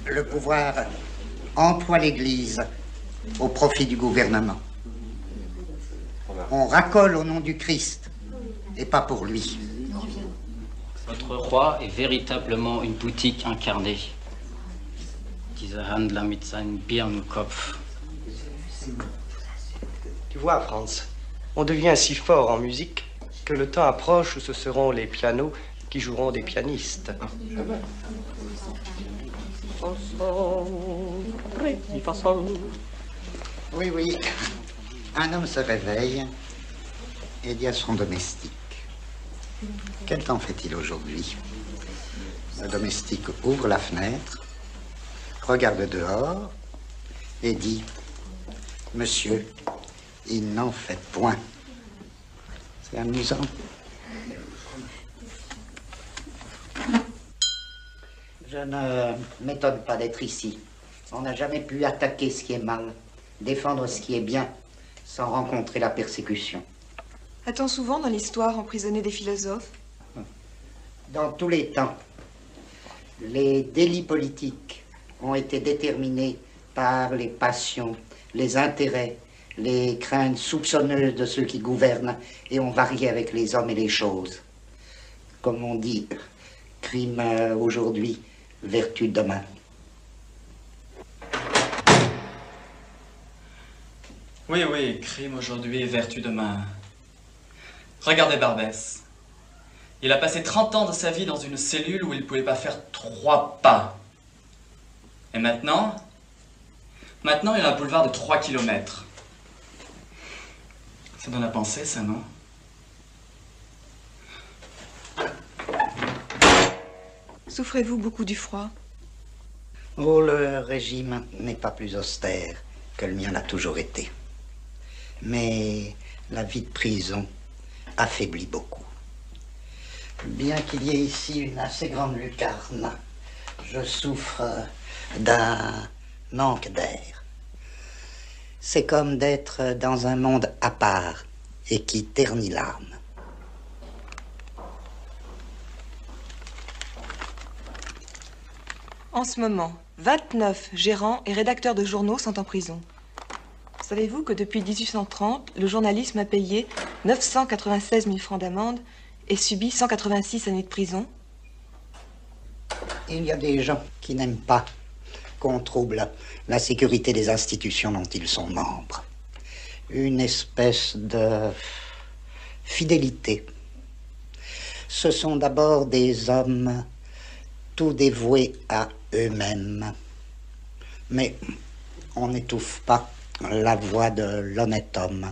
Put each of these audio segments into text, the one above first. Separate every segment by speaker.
Speaker 1: Le pouvoir emploie l'Église au profit du gouvernement. On racole au nom du Christ et pas pour lui.
Speaker 2: Votre roi est véritablement une boutique incarnée. Dieser Handler mit seinem Birnenkopf.
Speaker 3: Tu vois, Franz, on devient si fort en musique que le temps approche où ce seront les pianos qui joueront des pianistes.
Speaker 1: Oui, oui. Un homme se réveille et dit à son domestique: quel temps fait-il aujourd'hui? Le domestique ouvre la fenêtre, regarde dehors et dit: monsieur, il n'en fait point. C'est amusant. Je ne m'étonne pas d'être ici. On n'a jamais pu attaquer ce qui est mal, défendre ce qui est bien, sans rencontrer la persécution.
Speaker 4: A-t-on souvent dans l'histoire emprisonné des philosophes?
Speaker 1: Dans tous les temps, les délits politiques ont été déterminés par les passions, les intérêts, les craintes soupçonneuses de ceux qui gouvernent et ont varié avec les hommes et les choses. Comme on dit, crime aujourd'hui, vertu demain.
Speaker 5: Oui, oui, crime aujourd'hui, vertu demain. Regardez Barbès. Il a passé 30 ans de sa vie dans une cellule où il ne pouvait pas faire 3 pas. Et maintenant, il a un boulevard de 3 kilomètres. Ça donne à penser, ça, non?
Speaker 4: Souffrez-vous beaucoup du froid?
Speaker 1: Oh, le régime n'est pas plus austère que le mien l'a toujours été. Mais la vie de prison affaiblit beaucoup. Bien qu'il y ait ici une assez grande lucarne, je souffre d'un manque d'air. C'est comme d'être dans un monde à part et qui ternit l'âme.
Speaker 4: En ce moment, 29 gérants et rédacteurs de journaux sont en prison. Savez-vous que depuis 1830, le journalisme a payé 996 000 francs d'amende et subi 186 années de prison?
Speaker 1: Il y a des gens qui n'aiment pas qu'on trouble la sécurité des institutions dont ils sont membres. Une espèce de fidélité. Ce sont d'abord des hommes tout dévoués à eux-mêmes. Mais on n'étouffe pas la voix de l'honnête homme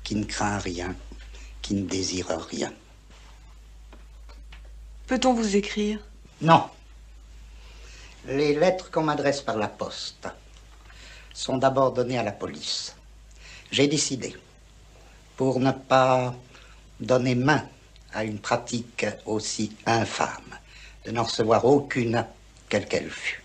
Speaker 1: qui ne craint rien, qui ne désire rien.
Speaker 4: Peut-on vous écrire?
Speaker 1: Non. Les lettres qu'on m'adresse par la poste sont d'abord données à la police. J'ai décidé, pour ne pas donner main à une pratique aussi infâme, de n'en recevoir aucune, quelle qu'elle fût.